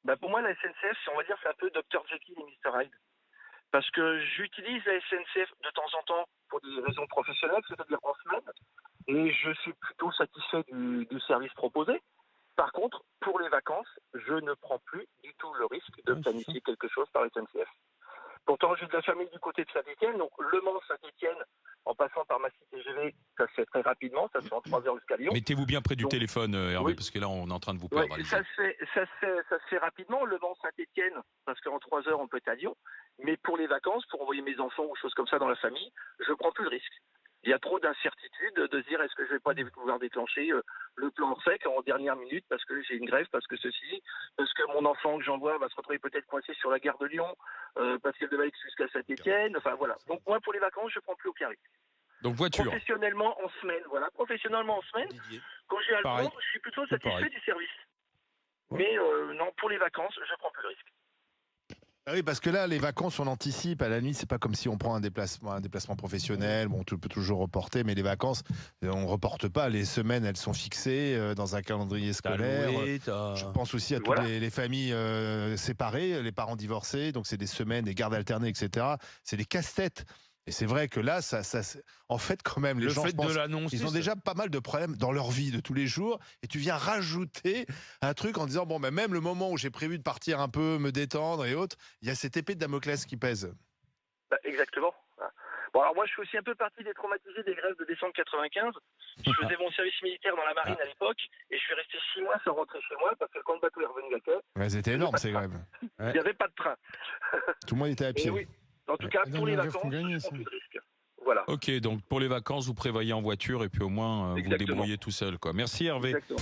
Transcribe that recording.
Bah pour moi, la SNCF, on va dire, c'est un peu Dr Jekyll et Mr Hyde. Parce que j'utilise la SNCF de temps en temps pour des raisons professionnelles, c'est-à-dire en semaine, et je suis plutôt satisfait du service proposé. Par contre, pour les vacances, je ne prends plus du tout le risque de Ouais, c'est ça. planifier quelque chose par SNCF. Pourtant, j'ai de la famille du côté de Saint-Étienne, donc Le Mans-Saint-Étienne, en passant par Massy TGV, ça se fait très rapidement, ça se fait en 3 heures jusqu'à Lyon. Mettez-vous bien près du Donc, téléphone, Hervé, oui, parce que là, on est en train de vous oui, perdre. ça Allez-y. se fait, ça se fait rapidement, Le Mans-Saint-Étienne, parce qu'en 3 heures, on peut être à Lyon. Mais pour les vacances, pour envoyer mes enfants ou choses comme ça dans la famille, je prends plus le risque. Il y a trop d'incertitudes de se dire est-ce que je vais pas pouvoir déclencher le plan sec en dernière minute parce que j'ai une grève, parce que ceci, parce que mon enfant que j'envoie va se retrouver peut-être coincé sur la gare de Lyon, parce qu'elle devait aller jusqu'à Saint-Étienne. Enfin voilà. Donc moi pour les vacances, je prends plus aucun risque. Donc voiture. Professionnellement en semaine, voilà. Professionnellement en semaine, Didier. quand j'ai à le Pareil. prendre, je suis plutôt Tout pareil. satisfait du service. Ouais. Mais non, pour les vacances, je prends plus le risque. Ah oui, parce que là, les vacances, on anticipe. À la nuit, c'est pas comme si on prend un déplacement professionnel. Bon, tu peux toujours reporter, mais les vacances, on reporte pas. Les semaines, elles sont fixées dans un calendrier T'as scolaire. loué, Je pense aussi à toutes Voilà. les familles séparées, les parents divorcés. Donc, c'est des semaines, des gardes alternées, etc. C'est des casse-têtes. Et c'est vrai que là, en fait, quand même, les le gens, fait je pense, de l'annoncer, ils ont ça- déjà pas mal de problèmes dans leur vie de tous les jours. Et tu viens rajouter un truc en disant, bon, ben, même le moment où j'ai prévu de partir un peu, me détendre et autres, il y a cette épée de Damoclès qui pèse. Bah, exactement. Bon, alors moi, je suis aussi un peu partie des traumatisés des grèves de décembre 95. Je faisais mon service militaire dans la marine à l'époque et je suis resté 6 mois sans rentrer chez moi parce que quand le bateau est revenu à quai, Ouais, c'était énorme, ces grèves. il n'y avait pas de train. Tout le monde était à Et pied. oui, en tout cas, Ça pour donne les un rêve vacances, qu'on gagnait, je prends ça. plus de risques. Voilà, Ok, donc pour les vacances, vous prévoyez en voiture et puis au moins vous Exactement. débrouillez tout seul, quoi. Merci Hervé. exactement.